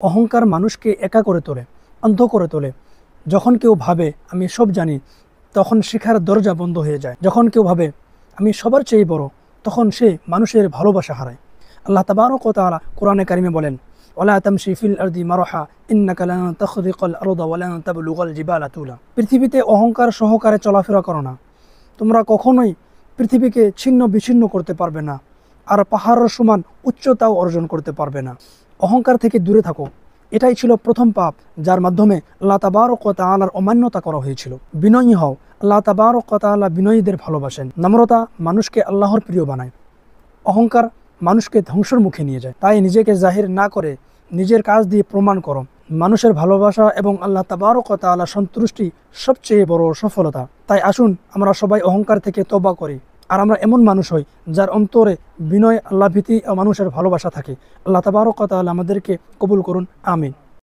অহংকার মানুষকে একা করে তোলে, অন্ধ করে তোলে। যখন কেউ ভাবে আমি সব জানি, তখন শেখার দরজা বন্ধ হয়ে যায়। যখন কেউ ভাবে আমি সবার চেয়ে বড়, তখন সে মানুষের ভালোবাসা হারায়। আল্লাহ তাবারক ওয়া তাআলা কোরআনে কারিমে বলেন, ওয়ালা তামশি ফিল আরদি মারহা ইন্নাকা লান তাখরিকাল আরদা ওয়া লান তাবলুগাল জিবালা তুলা। পৃথিবীতে অহংকার সহকারে চলাফেরা করো না। তোমরা কখনোই পৃথিবীকে ছিন্ন বিচ্ছিন্ন করতে পারবে না, আর পাহাড়ের সমান উচ্চতাও অর্জন করতে পারবে না। অহংকার থেকে দূরে থাকো। এটাই ছিল প্রথম পাপ, যার মাধ্যমে আল্লাহ তাবারক ওয়া তাআলার অমান্যতা করা হয়েছিল। বিনয়ী হও, আল্লাহ তাবারক ওয়া তাআলা বিনয়ীদের ভালোবাসেন। নম্রতা মানুষকে আল্লাহর প্রিয় বানায়। অহংকার মানুষকে ধ্বংসের মুখে নিয়ে যায়। তাই নিজেকে জাহির না করে নিজের কাজ দিয়ে প্রমাণ করো। মানুষের ভালোবাসা এবং আল্লাহ তাবারক ওয়া তাআলার সন্তুষ্টি সবচেয়ে বড় সফলতা। তাই আসুন আমরা সবাই অহংকার থেকে তওবা করি, আর আমরা এমন মানুষ হই যার অন্তরে বিনয়, আল্লাহ ভীতি ও মানুষের ভালোবাসা থাকে। আল্লাহ তাবারক ওয়া তাআলা আমাদেরকে কবুল করুন, আমিন।